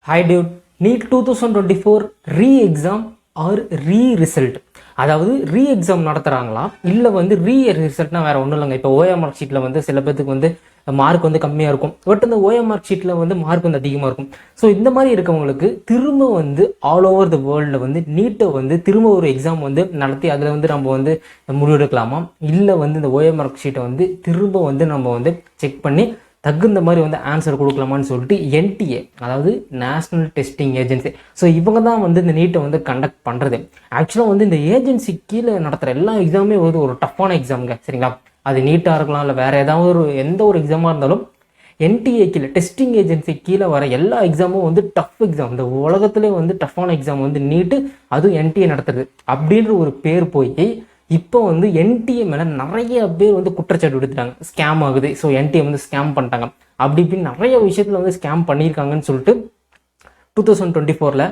Hi dude, NEET 2024 re-exam or re-result. அதாவது ரீ-எக்ஸாம் நடத்துகிறாங்களா இல்லை ரீ-ரிசல்ட்னா வேறு ஒன்றும் இல்லைங்க. இப்போ ஓஎம்ஆர் ஷீட்டில் சில பேருக்கு மார்க் கம்மியாக இருக்கும், பட் இந்த ஓஎம்ஆர் ஷீட்டில் மார்க் அதிகமாக இருக்கும். ஸோ இந்த மாதிரி இருக்கவங்களுக்கு திரும்ப ஆல் ஓவர் த வேர்ல்டில் நீட்டை திரும்ப ஒரு எக்ஸாம் நடத்தி அதில் நம்ம முடிவெடுக்கலாமா, இல்லை இந்த ஓஎம்ஆர் ஷீட்டை திரும்ப நம்ம செக் பண்ணி தகுந்த மாதிரி ஆன்சர் கொடுக்கலாமான்னு சொல்லிட்டு என்டிஏ, அதாவது நேஷ்னல் டெஸ்டிங் ஏஜென்சி, ஸோ இவங்க தான் இந்த நீட்டை கண்டக்ட் பண்ணுறது. ஆக்சுவலாக இந்த ஏஜென்சி கீழே நடத்துகிற எல்லா எக்ஸாமே ஒரு டஃப்பான எக்ஸாமுங்க, சரிங்களா? அது நீட்டாக இருக்கலாம், இல்லை வேறு ஏதாவது எந்த ஒரு எக்ஸாமாக இருந்தாலும் என்டிஏ கீழே, டெஸ்டிங் ஏஜென்சி கீழே வர எல்லா எக்ஸாமும் டஃப் எக்ஸாம். இந்த உலகத்திலே டஃப்பான எக்ஸாம் நீட்டு, அதுவும் என்டிஏ நடத்துறது அப்படின்ற ஒரு பேர் போய் இப்போ என்டிஏ மேலே நிறைய பேர் குற்றச்சாட்டு விடுத்துட்டாங்க, ஸ்கேம் ஆகுது, ஸோ என்டிஏ ஸ்கேம் பண்ணிட்டாங்க, அப்படி இப்படின்னு நிறைய விஷயத்தில் ஸ்கேம் பண்ணியிருக்காங்கன்னு சொல்லிட்டு 2024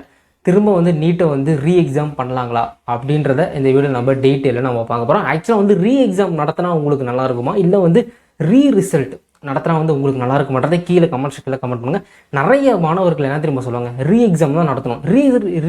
திரும்ப நீட்டை ரீ-எக்ஸாம் பண்ணலாங்களா அப்படின்றத இந்த வீடியோ நம்ம டீட்டெயிலில் நம்ம பார்க்க போகிறோம். ஆக்சுவலாக ரீ-எக்ஸாம் நடத்தினா உங்களுக்கு நல்லா இருக்குமா, இல்லை ரீ-ரிசல்ட் நடத்தினா உங்களுக்கு நல்லா இருக்க மாட்டேறதை கீழே கமெண்ட் செக்ஷனில் கமெண்ட் பண்ணுங்கள். நிறைய மாணவர்கள் என்ன திரும்ப சொல்லுவாங்க, ரீ-எக்ஸாம் தான் நடத்தணும்,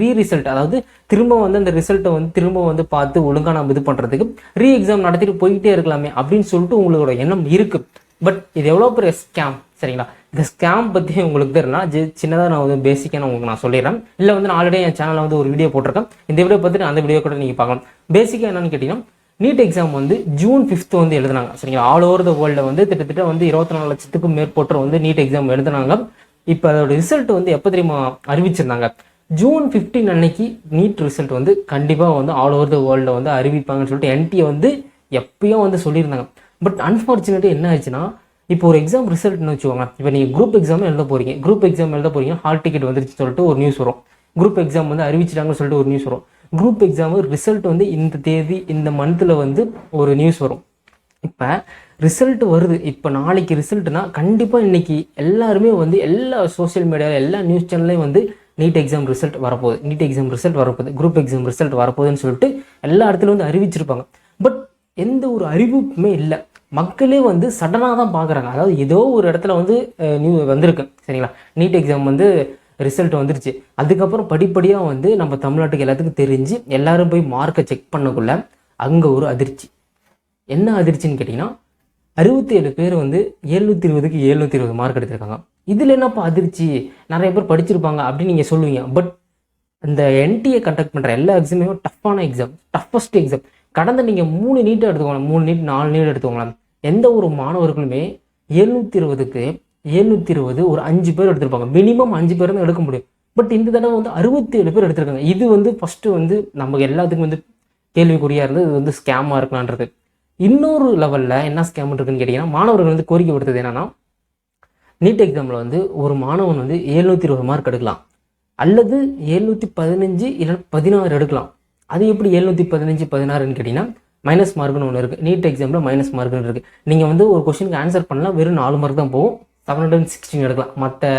ரீ-ரிசல்ட், அதாவது திரும்ப அந்த ரிசல்ட்டை திரும்ப பார்த்து ஒழுங்காக நம்ம இது பண்ணுறதுக்கு ரீ-எக்ஸாம் நடத்திட்டு போயிட்டே இருக்கலாமே அப்படின்னு சொல்லிட்டு உங்களோட எண்ணம் இருக்குது. பட் இது எவ்வளோ பெரிய ஸ்கேம், சரிங்களா? இந்த ஸ்கேம் பற்றி உங்களுக்கு தெரியும்னா சின்னதாக நான் பேசிக்காக உங்களுக்கு நான் சொல்லிடுறேன். இல்லை நான் ஆல்ரெடி என் சேனலில் ஒரு வீடியோ போட்டிருக்கேன், இந்த வீடியோ பார்த்துட்டு அந்த வீடியோ கூட நீங்கள் பார்க்கலாம். பேசிக்காக என்னன்னு கேட்டிங்கன்னா, நீட் எக்ஸாம் ஜூன் 5 எழுதுனாங்க, சரிங்களா? ஆல் ஓவர் த வேர்ல்டில் கிட்டத்தட்ட 24 லட்சத்துக்கும் மேற்பட்டோர் நீட் எக்ஸாம் எழுதுனாங்க. இப்போ அதோட ரிசல்ட் எப்போ தெரியுமா அறிவிச்சிருந்தாங்க? ஜூன் 15 அன்னைக்கு நீட் ரிசல்ட் கண்டிப்பாக ஆல் ஓவர் த வேர்ல்டில் அறிவிப்பாங்கன்னு சொல்லிட்டு என்டிஏ எப்பயும் சொல்லியிருந்தாங்க. பட் அன்ஃபார்ச்சுனேட்லி என்ன ஆயிடுச்சுன்னா, இப்போ ஒரு எக்ஸாம் ரிசல்ட்னு வச்சுக்கோங்க, இப்போ நீங்கள் குரூப் எக்ஸாம் எழுத போகிறீங்க, ஹால் டிக்கெட் வந்துருச்சு சொல்லிட்டு ஒரு நியூஸ் வரும், குரூப் எக்ஸாம் அறிவிச்சிட்டாங்கன்னு சொல்லிட்டு ஒரு நியூஸ் வரும், குரூப் எக்ஸாம் ரிசல்ட் இந்த தேதி இந்த மந்தில் ஒரு நியூஸ் வரும். இப்போ ரிசல்ட் வருது, இப்போ நாளைக்கு ரிசல்ட்னா கண்டிப்பாக இன்னைக்கு எல்லாருமே எல்லா சோசியல் மீடியாவில் எல்லா நியூஸ் சேனல்லையும் நீட் எக்ஸாம் ரிசல்ட் வரப்போகுது, குரூப் எக்ஸாம் ரிசல்ட் வரப்போகுதுன்னு சொல்லிட்டு எல்லா இடத்துலையும் அறிவிச்சிருப்பாங்க. பட் எந்த ஒரு அறிவிப்புமே இல்லை, மக்களே சடனாக தான் பார்க்குறாங்க. அதாவது ஏதோ ஒரு இடத்துல நியூ வந்திருக்கு, சரிங்களா? நீட் எக்ஸாம் ரிசல்ட் வந்துருச்சு, அதுக்கப்புறம் படிப்படியாக நம்ம தமிழ்நாட்டுக்கு எல்லாத்துக்கும் தெரிஞ்சு எல்லாரும் போய் மார்க்கை செக் பண்ணக்குள்ள அங்கே ஒரு அதிர்ச்சி. என்ன அதிர்ச்சின்னு கேட்டிங்கன்னா, 67 பேர் 720க்கு 720 மார்க் எடுத்திருக்காங்க. இதில் என்னப்பா அதிர்ச்சி, நிறைய பேர் படிச்சிருப்பாங்க அப்படின்னு நீங்கள் சொல்லுவீங்க. பட் இந்த என்டிஏ கண்டக்ட் பண்ணுற எல்லா எக்ஸாமே டஃப்பான எக்ஸாம், டஃபஸ்ட் எக்ஸாம். கடந்த நீங்கள் 3 நீட்டை எடுத்துக்கோங்களேன், 3 நீட் 4 நீட் எடுத்துக்கோங்களேன், எந்த ஒரு மாணவர்களுமே 720க்கு 720 ஒரு 5 பேர் எடுத்திருப்பாங்க, மினிமம் 5 பேர் தான் எடுக்க முடியும். பட் இந்த தடவை 67 பேர் எடுத்திருக்காங்க. இது ஃபஸ்ட்டு நம்ம எல்லாத்துக்கும் கேள்விக்குறியாக இருந்தது, இது ஸ்கேமாக இருக்கலான்றது. இன்னொரு லெவலில் என்ன ஸ்கேம் இருக்குன்னு கேட்டிங்கன்னா, மாணவர்கள் கோரிக்கை விடுத்தது என்னன்னா, நீட் எக்ஸாமில் ஒரு மாணவன் 720 மார்க் எடுக்கலாம், அல்லது 715 இல்லைன்னா 16 எடுக்கலாம். அது எப்படி 715 16ன்னு கேட்டிங்கன்னா, மைனஸ் மார்க்னு ஒன்று இருக்குது, நீட் எக்ஸாமில் மைனஸ் மார்க்னு இருக்குது. நீங்கள் ஒரு கொஷினுக்கு ஆன்சர் பண்ணலாம், வெறும் 4 மார்க் தான் போகும், 716 எடுக்கலாம். மற்ற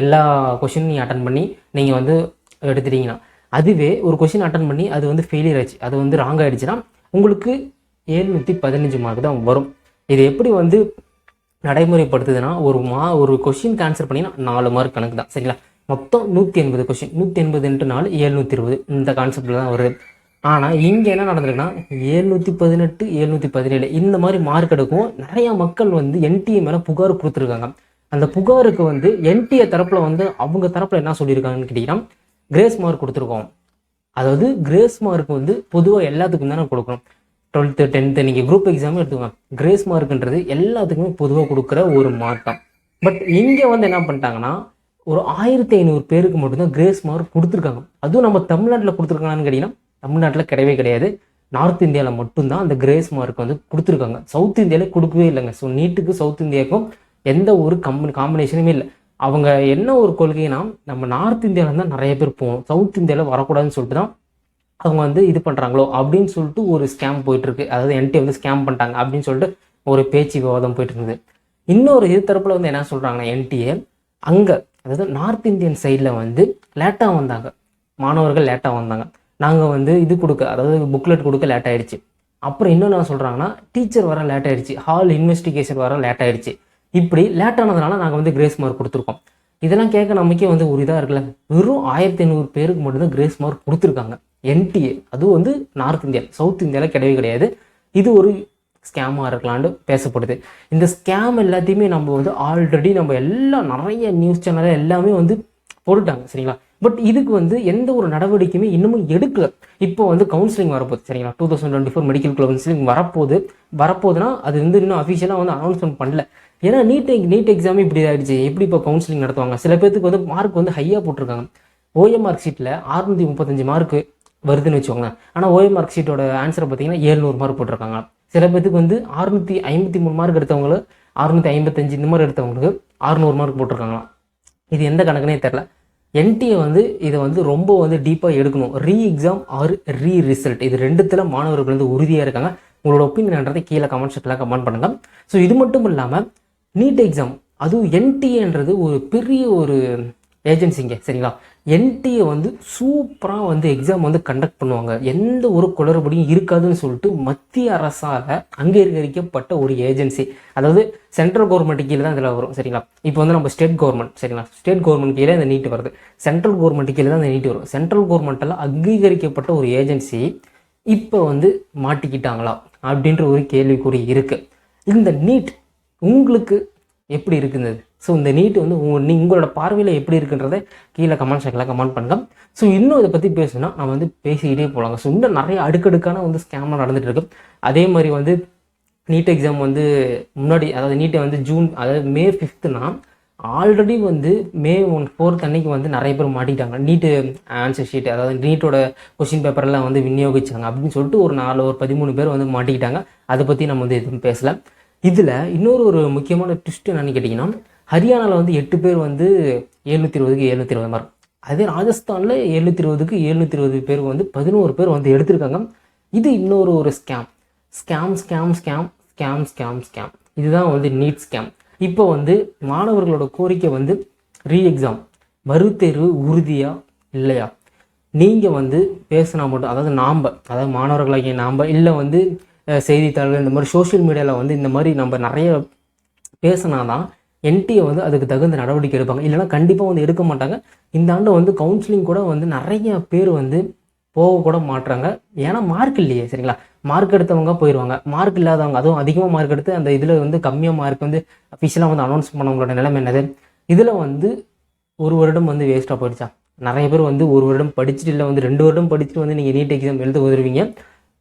எல்லா கொஷினும் நீங்கள் அட்டன் பண்ணி நீங்கள் எடுத்துட்டீங்கன்னா, அதுவே ஒரு கொஷின் அட்டன் பண்ணி அது ஃபெயிலியர் ஆச்சு, அது ராங் ஆகிடுச்சுன்னா உங்களுக்கு 715 மார்க் தான் வரும். இது எப்படி நடைமுறைப்படுத்துதுன்னா, ஒரு கொஷினுக்கு ஆன்சர் பண்ணிங்கன்னா 4 மார்க் கணக்கு தான், சரிங்களா? மொத்தம் 180 கொஷின், 180 × 4 720, இந்த கான்செப்டில் தான் வருது. ஆனால் இங்கே என்ன நடந்திருக்குன்னா, 718 717 இந்த மாதிரி மார்க் எடுக்கும் நிறையா மக்கள் என்டிஏ மேலே புகார் கொடுத்துருக்காங்க. அந்த புகாருக்கு என்டிஏ தரப்பில் அவங்க தரப்பில் என்ன சொல்லியிருக்காங்கன்னு கேட்டிங்கன்னா, கிரேஸ் மார்க் கொடுத்துருக்கோம். அதாவது கிரேஸ் மார்க் பொதுவாக எல்லாத்துக்கும் தானே கொடுக்கணும், 12th 10th நீங்கள் குரூப் எக்ஸாமே எடுத்துக்கோங்க, கிரேஸ் மார்க்குன்றது எல்லாத்துக்குமே பொதுவாக கொடுக்குற ஒரு மார்க் தான். பட் இங்கே என்ன பண்ணிட்டாங்கன்னா, ஒரு 1500 பேருக்கு மட்டும்தான் கிரேஸ் மார்க் கொடுத்துருக்காங்க. அதுவும் நம்ம தமிழ்நாட்டில் கொடுத்துருக்காங்கன்னு கேட்டிங்கன்னா, தமிழ்நாட்டில் கிடையவே கிடையாது, நார்த் இந்தியாவில் மட்டும்தான் அந்த கிரேஸ் மார்க் கொடுத்துருக்காங்க. சவுத் இந்தியாவிலே கொடுக்கவே இல்லைங்க. ஸோ நீட்டுக்கு சவுத் இந்தியாவுக்கும் எந்த ஒரு காம்பினேஷனுமே இல்லை. அவங்க என்ன ஒரு கொள்கைனா, நம்ம நார்த் இந்தியாவில் தான் நிறைய பேர் போகணும், சவுத் இந்தியாவில் வரக்கூடாதுன்னு சொல்லிட்டு தான் அவங்க இது பண்ணுறாங்களோ அப்படின்னு சொல்லிட்டு ஒரு ஸ்கேம் போயிட்டுருக்கு. அதாவது என்டிஏ ஸ்கேம் பண்ணிட்டாங்க அப்படின்னு சொல்லிட்டு ஒரு பேச்சு விவாதம் போயிட்டு இருந்தது. இன்னொரு இது தரப்பில் என்ன சொல்கிறாங்கன்னா, என்டிஏ அங்கே, அதாவது நார்த் இந்தியன் சைடில் லேட்டாக வந்தாங்க, மாணவர்கள் லேட்டாக வந்தாங்க, நாங்கள் இது கொடுக்க, அதாவது புக்லெட் கொடுக்க லேட் ஆகிடுச்சு. அப்புறம் இன்னொன்று சொல்கிறாங்கன்னா, டீச்சர் வர லேட் ஆகிடுச்சு, ஹால் இன்வெஸ்டிகேஷன் வர லேட் ஆகிடுச்சு. இப்படி லேட் ஆனதுனால நாங்கள் கிரேஸ் மார்க் கொடுத்துருக்கோம். இதெல்லாம் கேட்க நமக்கே வந்து ஒரு இதாக இருக்குல்ல. வெறும் 1500 பேருக்கு மட்டும்தான் கிரேஸ் மார்க் கொடுத்துருக்காங்க என்டிஏ. அதுவும் வந்து நார்த் இந்தியா, சவுத் இந்தியாவில் கிடையவே கிடையாது. இது ஒரு ஸ்கேமாக இருக்கலான்னு பேசப்படுது. இந்த ஸ்கேம் எல்லாத்தையுமே நம்ம வந்து ஆல்ரெடி நம்ம எல்லாம் நிறைய நியூஸ் சேனல் எல்லாமே வந்து போட்டுட்டாங்க சரிங்களா. பட் இதுக்கு வந்து எந்த ஒரு நடவடிக்கையுமே இன்னமும் எடுக்கல. இப்போ வந்து கவுன்சிலிங் வரப்போகுது சரிங்களா. 2024 மெடிக்கல் கவுன்சிலிங் வரப்போகுதுன்னா அது வந்து இன்னும் அஃபிஷியலாக வந்து அனௌன்ஸ்மெண்ட் பண்ணல. ஏன்னா நீட் எக்ஸாமே இப்படி ஆயிடுச்சு. எப்படி இப்போ கவுன்சிலிங் நடத்துவாங்க? சில பேருக்கு வந்து மார்க் வந்து ஹையாக போட்டிருக்காங்க. ஓஎம்ஆர் ஷீட்டில் 635 மார்க் வருதுன்னு வச்சுக்கோங்களேன். ஆனால் ஓஎம்ஆர் ஷீட்டோட ஆன்சரை பார்த்தீங்கன்னா 700 மார்க் போட்டிருக்காங்க. சில பேருக்கு வந்து 653 மார்க் எடுத்தவங்களுக்கு 655 இந்த மாதிரி எடுத்தவங்களுக்கு 600 மார்க் போட்டிருக்காங்களாம். இது எந்த கணக்குனே தெரில. என்டிஏ வந்து இதை வந்து ரொம்ப வந்து டீப்பாக எடுக்கணும். ரீ எக்ஸாம் ஆர் ரீ ரிசல்ட், இது ரெண்டுத்தில் மாணவர்கள் வந்து உறுதியாக இருக்காங்க. உங்களோட ஒப்பீனியன்றதை கீழே கமெண்ட் செக்ஷனில் கமெண்ட் பண்ணுங்கள். ஸோ இது மட்டும் இல்லாமல் நீட் எக்ஸாம், அதுவும் என்டிஏன்றது ஒரு பெரிய ஒரு ஏஜென்சிங்க சரிங்களா. என்டிஏ வந்து சூப்பராக வந்து எக்ஸாம் வந்து கண்டக்ட் பண்ணுவாங்க. எந்த ஒரு குளறுபடியும் இருக்காதுன்னு சொல்லிட்டு மத்திய அரசால் அங்கீகரிக்கப்பட்ட ஒரு ஏஜென்சி. அதாவது சென்ட்ரல் கவர்மெண்ட் கீழே தான் இதில் வரும் சரிங்களா. இப்போ வந்து நம்ம ஸ்டேட் கவர்மெண்ட் சரிங்களா, ஸ்டேட் கவர்மெண்ட் கீழே இந்த நீட் வருது. சென்ட்ரல் கவர்மெண்ட் கீழே தான் இந்த நீட் வரும். சென்ட்ரல் கவர்மெண்ட்டால் அங்கீகரிக்கப்பட்ட ஒரு ஏஜென்சி இப்போ வந்து மாட்டிக்கிட்டாங்களா அப்படின்ற ஒரு கேள்விக்குறி இருக்குது. இந்த நீட் உங்களுக்கு எப்படி இருக்குது? ஸோ இந்த நீட் வந்து உங்களோட பார்வையில் எப்படி இருக்குன்றதை கீழே கமெண்ட் செக்ஷனில் கமெண்ட் பண்ணுங்கள். ஸோ இன்னும் இதை பற்றி பேசணும்னா நம்ம வந்து பேசிக்கிட்டே போகலாங்க. ஸோ இன்னும் நிறைய அடுக்கடுக்கான வந்து ஸ்கேம்லாம் நடந்துகிட்டு இருக்கு. அதே மாதிரி வந்து நீட் எக்ஸாம் வந்து முன்னாடி, அதாவது நீட்டை வந்து மே 5னா ஆல்ரெடி வந்து மே 4 அன்னைக்கு வந்து நிறைய பேர் மாட்டிக்கிட்டாங்க. நீட்டு ஆன்சர் ஷீட், அதாவது நீட்டோட கொஸ்டின் பேப்பர்லாம் வந்து விநியோகிச்சாங்க அப்படின்னு சொல்லிட்டு ஒரு 13 பேர் வந்து மாட்டிக்கிட்டாங்க. அதை பற்றி நம்ம வந்து எதுவும் பேசலை. இதில் இன்னொரு முக்கியமான ட்விஸ்ட் என்னன்னு கேட்டிங்கன்னா, ஹரியானாவில் வந்து 8 பேர் வந்து 720க்கு 720 மார்க். அதே ராஜஸ்தானில் 720க்கு 720 பேர் வந்து 11 பேர் வந்து எடுத்திருக்காங்க. இது இன்னொரு ஸ்கேம். இதுதான் வந்து நீட் ஸ்கேம். இப்போ வந்து மாணவர்களோட கோரிக்கை வந்து ரீ எக்ஸாம், மறுதேர்வு உறுதியா இல்லையா? நீங்கள் வந்து பேசினா மட்டும், அதாவது மாணவர்களாகிய நாம் இல்லை வந்து செய்தித்தாள்கள் இந்த மாதிரி சோஷியல் மீடியாவில் வந்து இந்த மாதிரி நம்ம நிறைய பேசினா தான் என்டிஏ வந்து அதுக்கு தகுந்த நடவடிக்கை எடுப்பாங்க. இல்லைனா கண்டிப்பாக வந்து எடுக்க மாட்டாங்க. இந்த ஆண்டு வந்து கவுன்சிலிங் கூட வந்து நிறைய பேர் வந்து போக கூட மாட்டுறாங்க. ஏன்னா மார்க் இல்லையே சரிங்களா. மார்க் எடுத்தவங்க போயிடுவாங்க, மார்க் இல்லாதவங்க, அதுவும் அதிகமாக மார்க் எடுத்து அந்த இதில் வந்து கம்மியாக மார்க் வந்து அஃபிஷியலாக வந்து அனௌன்ஸ் பண்ணவங்களோட நிலைமை என்னது? இதில் வந்து 1 வருடம் வந்து வேஸ்ட்டாக போயிடுச்சா? நிறைய பேர் வந்து 1 வருடம் படிச்சுட்டு, இல்லை வந்து 2 வருடம் படிச்சுட்டு வந்து நீங்கள் நீட் எக்ஸாம் எழுத உதவுவீங்க,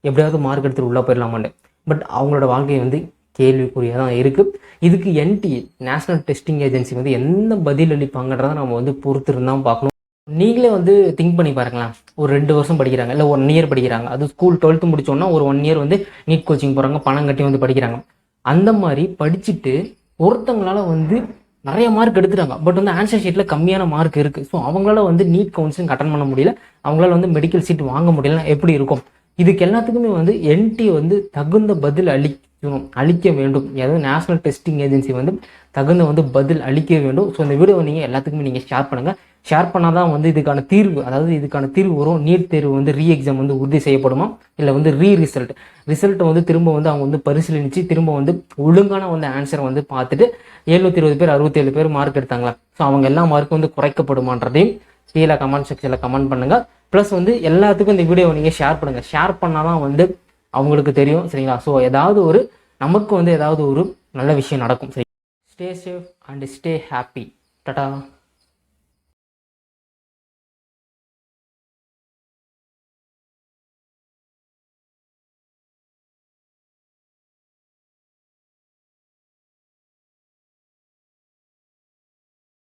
எப்படியாவது மார்க் எடுத்துட்டு உள்ளே போயிடலாமான்னு. பட் அவங்களோட வாழ்க்கை வந்து கேள்விக்குறியாக தான் இருக்குது. இதுக்கு என்டிஏ, நேஷனல் டெஸ்டிங் ஏஜென்சி வந்து என்ன பதில் அளிப்பாங்கன்றதை நம்ம வந்து பொறுத்து இருந்தால் பார்க்கணும். நீங்களே வந்து திங்க் பண்ணி பாருங்களேன். ஒரு 2 வருஷம் படிக்கிறாங்க, இல்லை 1 இயர் படிக்கிறாங்க. அது ஸ்கூல் 12th முடிச்சோன்னா ஒரு 1 இயர் வந்து நீட் கோச்சிங் போகிறாங்க, பணம் கட்டி வந்து படிக்கிறாங்க. அந்த மாதிரி படிச்சுட்டு ஒருத்தங்களால் வந்து நிறைய மார்க் எடுத்துட்டாங்க, பட் வந்து ஆன்சர் ஷீட்டில் கம்மியான மார்க் இருக்குது. ஸோ அவங்களால வந்து நீட் கவுன்சிலிங் அட்டன் பண்ண முடியல, அவங்களால வந்து மெடிக்கல் சீட் வாங்க முடியலன்னா எப்படி இருக்கும்? இதுக்கு எல்லாத்துக்குமே வந்து என்டிஏ வந்து தகுந்த பதில் அளிக்க வேண்டும். அதாவது நேஷனல் டெஸ்டிங் ஏஜென்சி வந்து தகுந்த வந்து பதில் அளிக்க வேண்டும். ஸோ இந்த வீடியோவை நீங்கள் எல்லாத்துக்குமே நீங்கள் ஷேர் பண்ணுங்கள். ஷேர் பண்ணால் தான் வந்து இதுக்கான தீர்வு வரும். நீட் தேர்வு வந்து ரீ எக்ஸாம் வந்து உறுதி செய்யப்படுமா, இல்லை வந்து ரிசல்ட்டை வந்து திரும்ப வந்து அவங்க வந்து பரிசீலித்து திரும்ப வந்து ஒழுங்கான வந்து ஆன்சரை வந்து பார்த்துட்டு 720 பேர் 67 பேர் மார்க் எடுத்தாங்களா, ஸோ அவங்க எல்லா மார்க்கும் வந்து குறைக்கப்படுமான்றதையும் கீழே கமெண்ட் செக்ஷனில் கமெண்ட் பண்ணுங்கள். ப்ளஸ் வந்து எல்லாத்துக்கும் இந்த வீடியோவை நீங்கள் ஷேர் பண்ணுங்கள். ஷேர் பண்ணால் தான் வந்து அவங்களுக்கு தெரியும் சரிங்களா. ஸோ நமக்கு வந்து ஏதாவது ஒரு நல்ல விஷயம் நடக்கும். சரி, stay safe and stay happy. Tata.